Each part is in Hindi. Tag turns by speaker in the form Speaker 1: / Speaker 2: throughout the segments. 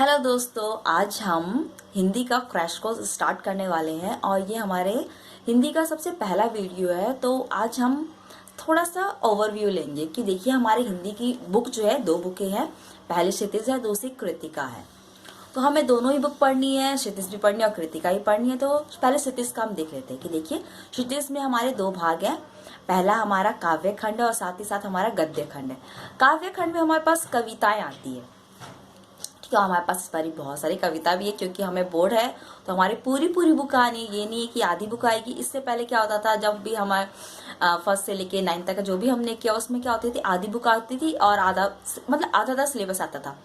Speaker 1: हेलो दोस्तों, आज हम हिंदी का क्रैश कोर्स स्टार्ट करने वाले हैं और ये हमारे हिंदी का सबसे पहला वीडियो है। तो आज हम थोड़ा सा ओवरव्यू लेंगे कि देखिए हमारे हिंदी की बुक जो है, दो बुकें हैं। पहली क्षितिज है, दूसरी कृतिका है। तो हमें दोनों ही बुक पढ़नी है, क्षितिज भी पढ़नी है और कृतिका ही पढ़नी है। तो पहले क्षितिज का हम देख लेते हैं कि देखिए क्षितिज में हमारे दो भाग हैं। पहला हमारा काव्य खंड है और साथ ही साथ हमारा गद्य खंड है। काव्य खंड में हमारे पास कविताएं आती है। तो हमारे पास इस बार बहुत सारी कविता भी है, क्योंकि हमें बोर्ड है तो हमारी पूरी पूरी बुक आनी है। ये नहीं है कि आधी बुक आएगी। इससे पहले क्या होता था, जब भी हमारे फर्स्ट से लेके 9 तक जो भी हमने किया उसमें क्या होती थी, आधी बुक आती थी और आधा सिलेबस आता था।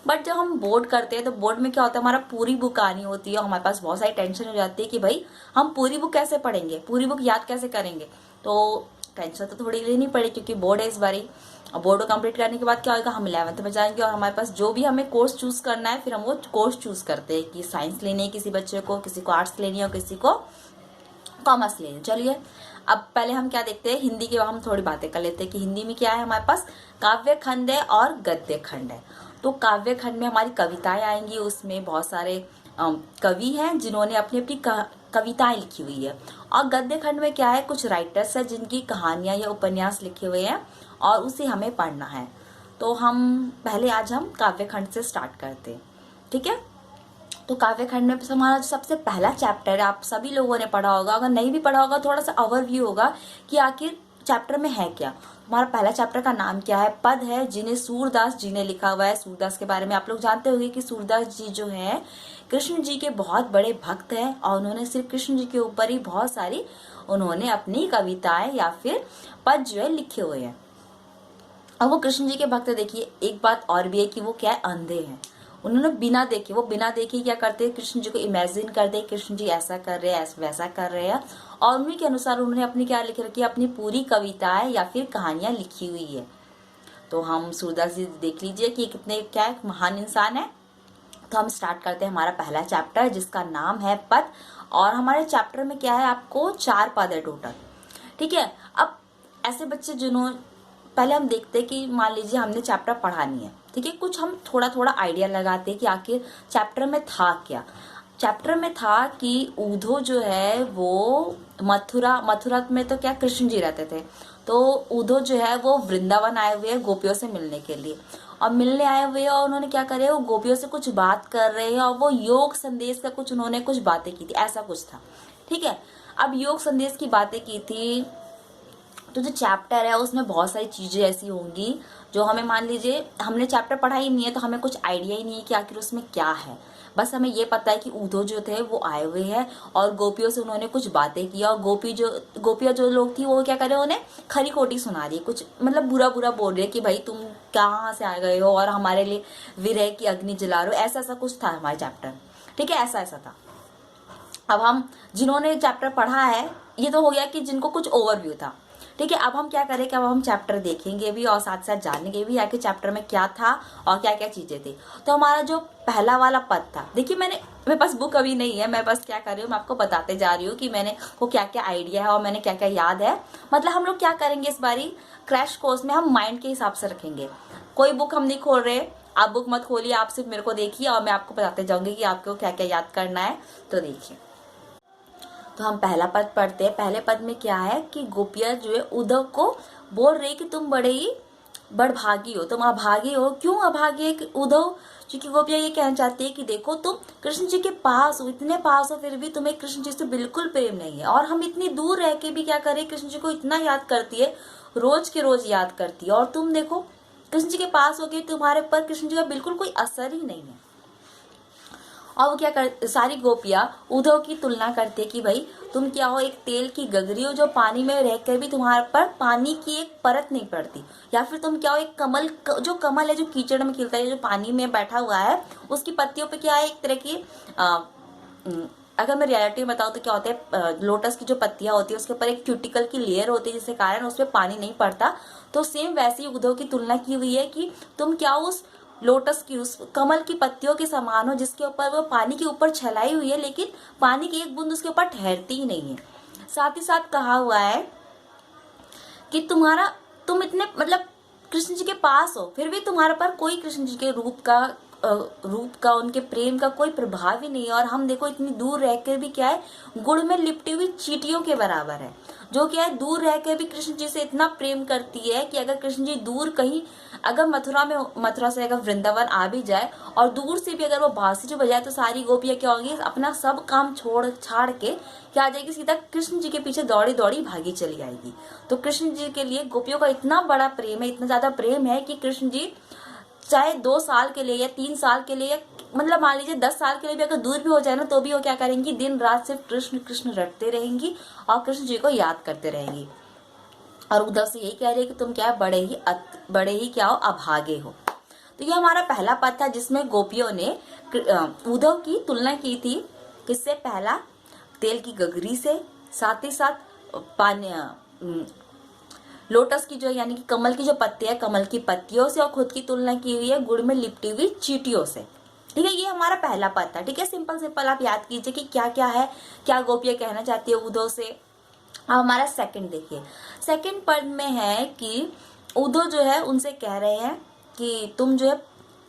Speaker 1: बट जब हम बोर्ड करते हैं तो बोर्ड में क्या होता है, हमारा पूरी बुक आनी होती है और हमारे पास बहुत सारी टेंशन हो जाती है कि भाई हम पूरी बुक कैसे पढ़ेंगे, पूरी बुक याद कैसे करेंगे। तो टेंशन तो थोड़ी लेनी पड़ी, क्योंकि बोर्ड है इस बारी। और बोर्ड को कंप्लीट करने के बाद क्या होगा, हम 11th में जाएंगे और हमारे पास जो भी हमें कोर्स चूज करना है, फिर हम वो कोर्स चूज करते हैं कि साइंस लेनी है किसी बच्चे को, किसी को आर्ट्स लेनी है और किसी को कॉमर्स लेनी है। चलिए अब पहले हम क्या देखते हैं, हिंदी के हम थोड़ी बातें कर लेते हैं कि हिंदी में क्या है। हमारे पास काव्य खंड है और गद्य खंड है। तो काव्य खंड में हमारी कविताएं आएंगी। उसमें बहुत सारे कवि हैं जिन्होंने अपनी अपनी कविताएं लिखी हुई है। और गद्य खंड में क्या है, कुछ राइटर्स है जिनकी कहानियां या उपन्यास लिखे हुए हैं और उसे हमें पढ़ना है। तो आज हम काव्य खंड से स्टार्ट करते हैं, ठीक है। तो काव्य खंड में हमारा जो सबसे पहला चैप्टर है, आप सभी लोगों ने पढ़ा होगा, अगर नहीं भी पढ़ा होगा थोड़ा सा ओवरव्यू होगा कि आखिर चैप्टर में है क्या। हमारा पहला चैप्टर का नाम क्या है, पद है, जिन्हें सूरदास जी ने लिखा हुआ है। सूरदास के बारे में आप लोग जानते होंगे कि सूरदास जी जो है कृष्ण जी के बहुत बड़े भक्त हैं और उन्होंने सिर्फ कृष्ण जी के ऊपर ही बहुत सारी उन्होंने अपनी कविताएं या फिर पद जो है लिखे हुए हैं। और वो कृष्ण जी के भक्त है। देखिए एक बात और भी है कि वो क्या है, अंधे हैं। उन्होंने बिना देखे क्या करते हैं, कृष्ण जी को इमेजिन करते हैं, कृष्ण जी ऐसा कर रहे हैं, वैसा कर रहे हैं। और उन्हीं के अनुसार उन्होंने अपनी क्या लिख रखी है, अपनी पूरी कविताएं या फिर कहानियां लिखी हुई है। तो हम सूरदास जी देख लीजिए कि कितने क्या एक महान इंसान है। तो हम स्टार्ट करते हैं हमारा पहला चैप्टर, जिसका नाम है पद। और हमारे चैप्टर में क्या है, आपको 4 पद है टोटल, ठीक है। अब ऐसे बच्चे जिन्होंने पहले हम देखते हैं कि मान लीजिए हमने चैप्टर पढ़ा नहीं है, ठीक है, कुछ हम थोड़ा थोड़ा आइडिया लगाते हैं कि आखिर चैप्टर में था क्या। चैप्टर में था कि उद्धव जो है वो मथुरा में तो क्या कृष्ण जी रहते थे। तो उद्धव जो है वो वृंदावन आए हुए हैं गोपियों से मिलने के लिए। और मिलने आए हुए हैं और उन्होंने क्या करे, वो गोपियों से कुछ बात कर रहे हैं और वो योग संदेश का उन्होंने कुछ बातें की थी, ऐसा कुछ था, ठीक है। अब योग संदेश की बातें की थी। तो जो चैप्टर है उसमें बहुत सारी चीजें ऐसी होंगी जो हमें, मान लीजिए हमने चैप्टर पढ़ा ही नहीं है तो हमें कुछ आइडिया ही नहीं है कि आखिर उसमें क्या है। बस हमें ये पता है कि उद्धव जो थे वो आए हुए हैं और गोपियों से उन्होंने कुछ बातें की। और गोपियां जो लोग थी वो क्या कर रहे हैं, उन्हें खरी खोटी सुना रही है, कुछ मतलब बुरा बुरा बोल रही है कि भाई तुम कहाँ से आ गए हो और हमारे लिए विरह की अग्नि जला रहे हो, ऐसा ऐसा कुछ था हमारे चैप्टर, ठीक है, ऐसा ऐसा था। अब हम जिन्होंने चैप्टर पढ़ा है, ये तो हो गया कि जिनको कुछ ओवरव्यू था, ठीक है। अब हम क्या करें कि अब हम चैप्टर देखेंगे भी और साथ साथ जानेंगे भी कि चैप्टर में क्या था और क्या क्या चीजें थी। तो हमारा जो पहला वाला पद था, देखिए मेरे पास बुक अभी नहीं है, मैं बस क्या कर रही हूँ, मैं आपको बताते जा रही हूँ कि मैंने को क्या क्या आइडिया है और मैंने क्या क्या याद है। मतलब हम लोग क्या करेंगे इस बारी क्रैश कोर्स में, हम माइंड के हिसाब से रखेंगे। कोई बुक हम नहीं खोल रहे, आप बुक मत खोलिए, आप सिर्फ मेरे को देखिए और मैं आपको बताते जाऊंगी कि आपको क्या क्या याद करना है। तो देखिए, तो हम पहला पद पढ़ते हैं। पहले पद में क्या है कि गोपियां जो है उद्धव को बोल रही कि तुम बड़े ही बड़भागी हो, तुम अभागे हो। क्यों अभागे है उद्धव, क्योंकि गोपियां ये कहना चाहती है कि देखो तुम कृष्ण जी के पास हो, इतने पास हो, फिर भी तुम्हें कृष्ण जी से बिल्कुल प्रेम नहीं है। और हम इतनी दूर रह के भी क्या करें, कृष्ण जी को इतना याद करती है, रोज के रोज याद करती है। और तुम देखो कृष्ण जी के पास हो गई, तुम्हारे पर कृष्ण जी का बिल्कुल कोई असर ही नहीं है। और वो क्या कर, सारी गोपियां उद्धव की तुलना करते कि भाई तुम क्या हो, एक तेल की गगरी हो जो पानी में रहकर भी तुम्हारे पर पानी की एक परत नहीं पड़ती। या फिर तुम क्या हो, एक कमल है जो कीचड़ में खिलता है, जो पानी में बैठा हुआ है, उसकी पत्तियों पे क्या है, एक तरह की अगर मैं रियलिटी में बताऊँ तो क्या होता है, लोटस की जो पत्तियां होती है उसके ऊपर एक क्यूटिकल की लेयर होती है जिसके कारण उस पर पानी नहीं पड़ता। तो सेम वैसे ही उद्धव की तुलना की हुई है कि तुम क्या उस लोटस की, उस कमल की पत्तियों के समान हो जिसके ऊपर वो पानी के ऊपर छलाई हुई है, लेकिन पानी की एक बूंद उसके ऊपर ठहरती ही नहीं है। साथ ही साथ कहा हुआ है कि तुम इतने मतलब कृष्ण जी के पास हो, फिर भी तुम्हारे पर कोई कृष्ण जी के रूप का रूप का, उनके प्रेम का कोई प्रभाव ही नहीं है। और हम देखो इतनी दूर रहकर भी क्या है, गुड़ में लिपटी हुई चींटियों के बराबर है, जो क्या है दूर रहकर भी कृष्ण जी से इतना प्रेम करती है कि अगर कृष्ण जी दूर कहीं, अगर मथुरा से अगर वृंदावन आ भी जाए और दूर से भी अगर वो बांसुरी बजाए, तो सारी गोपियां क्या होंगी, अपना सब काम छोड़ छाड़ के क्या आ जाएगी, सीधा कृष्ण जी के पीछे दौड़ी दौड़ी भागी चली आएगी। तो कृष्ण जी के लिए गोपियों का इतना बड़ा प्रेम है, इतना ज्यादा प्रेम है कि कृष्ण जी चाहे 2 साल के लिए या 3 साल के लिए या मतलब मान लीजिए 10 साल के लिए भी अगर दूर भी हो जाए ना, तो भी वो क्या करेंगी, दिन रात सिर्फ कृष्ण कृष्ण रटते रहेंगी और कृष्ण जी को याद करते रहेंगी। और उद्धव से यही कह रही है कि तुम क्या है, बड़े ही क्या हो, अभागे हो। तो ये हमारा पहला पद था जिसमें गोपियों ने उद्धव की तुलना की थी, किससे, पहला तेल की गगरी से, साथ ही साथ पानी लोटस की जो यानी कि कमल की जो पत्ती है, कमल की पत्तियों से, और खुद की तुलना की हुई है गुड़ में लिपटी हुई चींटियों से। ठीक है, ये हमारा पहला पद था। ठीक है, सिंपल सिंपल आप याद कीजिए कि क्या क्या है, क्या गोपियां कहना चाहती है उद्धव से। अब हमारा सेकंड देखिए, सेकंड पद में है कि उद्धव जो है उनसे कह रहे हैं कि तुम जो है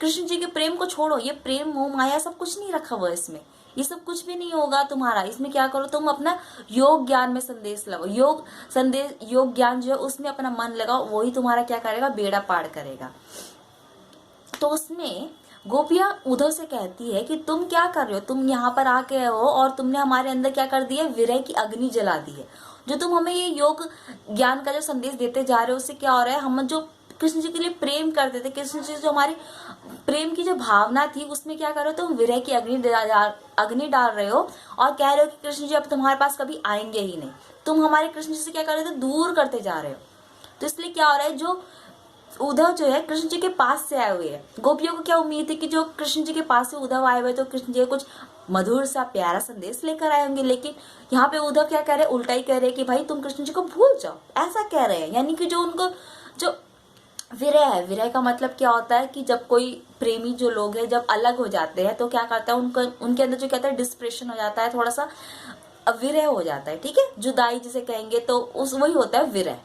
Speaker 1: कृष्ण जी के प्रेम को छोड़ो, ये प्रेम मोह माया सब कुछ नहीं रखा हुआ इसमें, ये सब कुछ भी नहीं होगा तुम्हारा, इसमें क्या करो, तुम अपना योग ज्ञान में संदेश लगाओ, योग ज्ञान जो है उसमें अपना मन लगाओ, वही तुम्हारा क्या करेगा, बेड़ा पार करेगा। तो उसमें गोपियां उद्धव से कहती है कि तुम क्या कर रहे हो, तुम यहाँ पर आके हो और तुमने हमारे अंदर क्या कर दिया, विरह की अग्नि जला दी है। जो तुम हमें ये योग ज्ञान का जो संदेश देते जा रहे हो, उससे क्या हो रहा है, हम जो कृष्ण जी के लिए प्रेम करते थे, कृष्ण जी जो हमारी प्रेम की जो भावना थी, उसमें क्या कर रहे हो, तुम विरह की अग्नि डाल रहे हो और कह रहे हो कि कृष्ण जी अब तुम्हारे पास कभी आएंगे ही नहीं। तुम हमारे कृष्ण जी से क्या कर रहे हो, दूर करते जा रहे हो। तो इसलिए क्या हो रहा है, जो उद्धव जो है कृष्ण जी के पास से आए हुए हैं, गोपियों को क्या उम्मीद है कि जो कृष्ण जी के पास से उद्धव आए हुए तो कृष्ण जी कुछ मधुर सा प्यारा संदेश लेकर आए होंगे। लेकिन यहाँ पे उद्धव क्या कह रहे हैं, उल्टा ही कह रहे हैं कि भाई तुम कृष्ण जी को भूल जाओ, ऐसा कह रहे हैं। यानी कि जो उनको जो विरह है, विरह का मतलब क्या होता है कि जब कोई प्रेमी जो लोग हैं जब अलग हो जाते हैं तो क्या करता है, उनके अंदर जो कहता है डिस्प्रेशन हो जाता है, थोड़ा सा विरह हो जाता है। ठीक है, जुदाई जिसे कहेंगे, तो उस वही होता है विरह।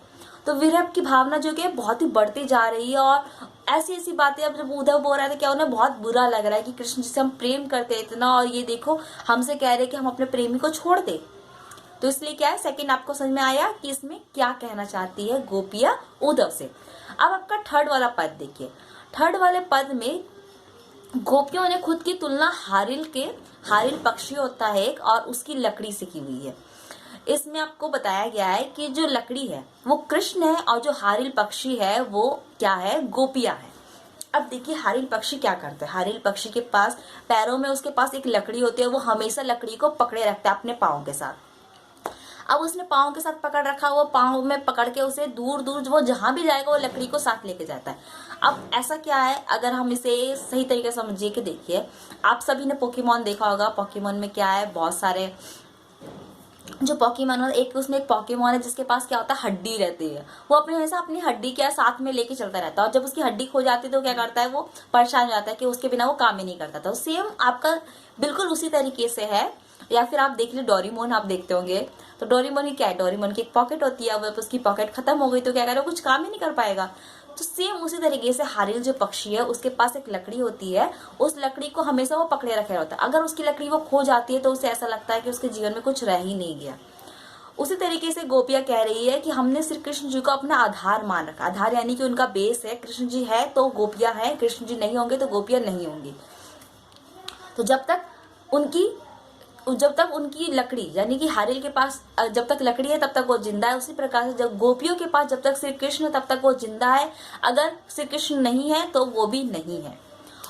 Speaker 1: तो विरह की भावना जो कि बहुत ही बढ़ती जा रही है और ऐसी ऐसी बातें अब जब उद्धव बोल रहा था, क्या उन्हें बहुत बुरा लग रहा है कि कृष्ण जी से हम प्रेम करते हैं इतना और ये देखो हमसे कह रहे हैं कि हम अपने प्रेमी को छोड़ दे। तो इसलिए क्या है, सेकंड आपको समझ में आया कि इसमें क्या कहना चाहती है गोपियां उद्धव से। अब आपका थर्ड वाला पद देखिए, थर्ड वाले पद में गोपियों ने खुद की तुलना हारिल पक्षी होता है एक, और उसकी लकड़ी से की हुई है। इसमें आपको बताया गया है कि जो लकड़ी है वो कृष्ण है और जो हारिल पक्षी है वो क्या है, गोपियां है। अब देखिए हारिल पक्षी क्या करता है, हारिल पक्षी के पास पैरों में उसके पास एक लकड़ी होती है, वो हमेशा लकड़ी को पकड़े रखता है अपने पाँव के साथ। अब उसने पाँव के साथ पकड़ रखा, वो पाँव में पकड़ के उसे दूर दूर वो जहां भी जाएगा वो लकड़ी को साथ लेके जाता है। अब ऐसा क्या है, अगर हम इसे सही तरीके से समझिए कि देखिए आप सभी ने पोकेमॉन देखा होगा, पोकेमॉन में क्या है, बहुत सारे जो पोकेमॉन है, उसमें एक पोकेमॉन है जिसके पास क्या होता है, हड्डी रहती है, वो अपने हमेशा अपनी हड्डी क्या साथ में लेके चलता रहता है और जब उसकी हड्डी खो जाती है तो क्या करता है, वो परेशान हो जाता है कि उसके बिना वो काम ही नहीं करता था। सेम आपका बिल्कुल उसी तरीके से है। या फिर आप देख लीजिए डोरेमोन, आप देखते होंगे तो डोरेमोन की क्या है, डोरेमोन की एक पॉकेट होती है, अब उसकी पॉकेट खत्म हो गई तो क्या करेगा, कुछ काम ही नहीं कर पाएगा। तो सेम उसी तरीके से हारिल जो पक्षी है उसके पास एक लकड़ी होती है, उस लकड़ी को हमेशा वो पकड़े रखे होता है। अगर उसकी लकड़ी वो खो जाती है तो उसे ऐसा लगता है कि उसके जीवन में कुछ रह ही नहीं गया। उसी तरीके से गोपियां कह रही है कि हमने श्री कृष्ण जी को अपना आधार मान रखा, आधार यानी कि उनका बेस है, कृष्ण जी है तो गोपियां हैं, कृष्ण जी नहीं होंगे तो गोपियां नहीं होंगी। तो जब तक उनकी लकड़ी यानी कि हारिल के पास जब तक लकड़ी है तब तक वो जिंदा है, उसी प्रकार से जब गोपियों के पास जब तक श्री कृष्ण है तब तक वो जिंदा है, अगर श्री कृष्ण नहीं है तो वो भी नहीं है।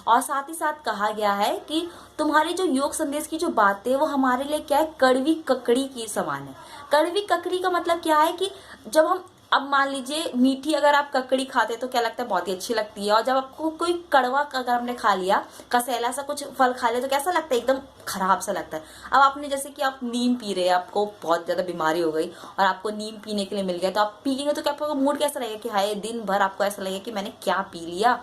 Speaker 1: और साथ ही साथ कहा गया है कि तुम्हारी जो योग संदेश की जो बातें वो हमारे लिए क्या है, कड़वी ककड़ी की समान है। कड़वी ककड़ी का मतलब क्या है कि जब हम अब मान लीजिए मीठी अगर आप ककड़ी खाते तो क्या लगता है, बहुत ही अच्छी लगती है, और जब आपको कोई कड़वा अगर हमने खा लिया, कसैला सा कुछ फल खा लिया तो कैसा लगता है, एकदम खराब सा लगता है। अब आपने जैसे कि आप नीम पी रहे हैं, आपको बहुत ज्यादा बीमारी हो गई और आपको नीम पीने के लिए मिल गया तो आप पिएंगे तो क्या आपका मूड कैसा रहेगा कि हाय, दिन भर आपको ऐसा लगेगा कि मैंने क्या पी लिया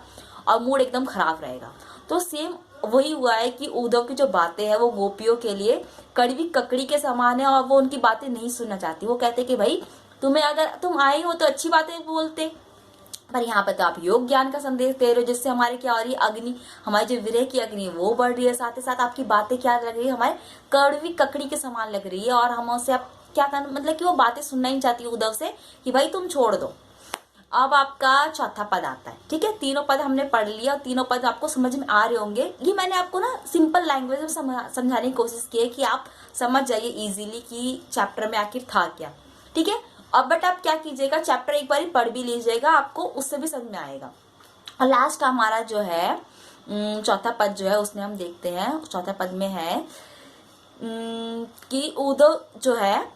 Speaker 1: और मूड एकदम खराब रहेगा। तो सेम वही हुआ है कि उद्धव की जो बातें हैं वो गोपियों के लिए कड़वी ककड़ी के समान है और वो उनकी बातें नहीं सुनना चाहती। वो कहते कि भाई तुम्हें अगर तुम आए हो तो अच्छी बातें बोलते, पर यहाँ पे तो आप योग ज्ञान का संदेश दे रहे हो, जिससे हमारे क्या हो रही है, अग्नि, हमारी जो विरह की अग्नि वो बढ़ रही है। साथ ही साथ आपकी बातें क्या लग रही है, हमारे कड़वी ककड़ी के समान लग रही है, और हम उससे आप क्या करना, मतलब कि वो बातें सुनना ही नहीं चाहती उद्धव से कि भाई तुम छोड़ दो। अब आपका चौथा पद आता है, ठीक है। तीनों पद हमने पढ़ लिया और तीनों पद आपको समझ में आ रहे होंगे। ये मैंने आपको ना सिंपल लैंग्वेज में समझाने की कोशिश की है कि आप समझ जाइए इजीली कि चैप्टर में आखिर था क्या, ठीक है। अब बट आप क्या कीजिएगा, चैप्टर एक बार पढ़ भी लीजिएगा, आपको उससे भी समझ में आएगा। और लास्ट हमारा जो है चौथा पद जो है उसमें हम देखते हैं, चौथा पद में है कि उद्धव जो है,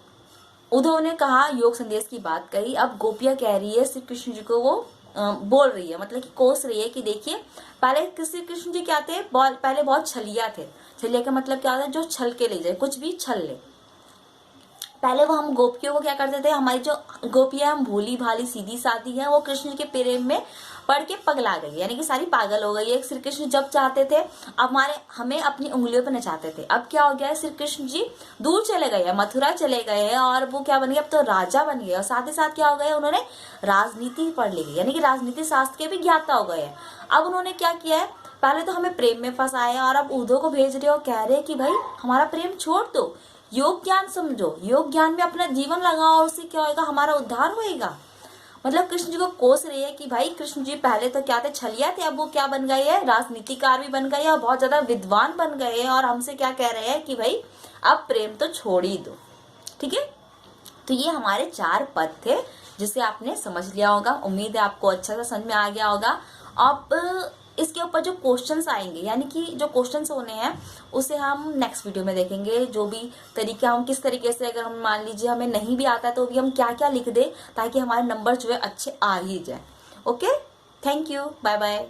Speaker 1: उद्धव ने कहा, योग संदेश की बात कही। अब गोपियां कह रही है श्री कृष्ण जी को, वो बोल रही है, मतलब कि कोस रही है कि देखिए पहले श्री कृष्ण जी क्या थे, पहले बहुत छलिया थे। छलिया का मतलब क्या होता है, जो छल के ले जाए, कुछ भी छल ले। पहले वो हम गोपियों को क्या करते थे, हमारी जो गोपियां हम भोली भाली सीधी सादी है, वो कृष्ण के प्रेम में पड़ के पगला गई, यानी कि सारी पागल हो गई है। श्री कृष्ण जब चाहते थे हमें अपनी उंगलियों पर नचाते थे। अब क्या हो गया है, श्री कृष्ण जी दूर चले गए हैं, मथुरा चले गए हैं, और वो क्या बन गए, अब तो राजा बन गए। और साथ ही साथ क्या हो गया, उन्होंने राजनीति पढ़ ली, यानी कि राजनीति शास्त्र के भी ज्ञाता हो गए हैं। अब उन्होंने क्या किया है, पहले तो हमें प्रेम में फंसाया, और अब उद्धव को भेज रहे हो, कह रहे हैं कि भाई हमारा प्रेम छोड़ दो, योग ज्ञान समझो, योग ज्ञान में अपना जीवन लगाओ, और उससे क्या होगा, हमारा उद्धार होएगा। मतलब कृष्ण जी को कोस रही है कि भाई कृष्ण जी पहले तो क्या थे, छलिया थे, अब वो क्या बन गए हैं, राजनीतिकार भी बन गए हैं, और बहुत ज्यादा विद्वान बन गए हैं, और हमसे क्या कह रहे हैं कि भाई अब प्रेम तो छोड़ ही दो, ठीक है। तो ये हमारे 4 पद थे जिसे आपने समझ लिया होगा। उम्मीद है आपको अच्छा सा समझ में आ गया होगा। अब इसके ऊपर जो क्वेश्चंस आएंगे, यानी कि जो क्वेश्चंस होने हैं उसे हम नेक्स्ट वीडियो में देखेंगे। जो भी तरीका, हम किस तरीके से, अगर हम मान लीजिए हमें नहीं भी आता तो भी हम क्या क्या लिख दे ताकि हमारे नंबर जो है अच्छे आ ही जाए। Okay, thank you, bye bye.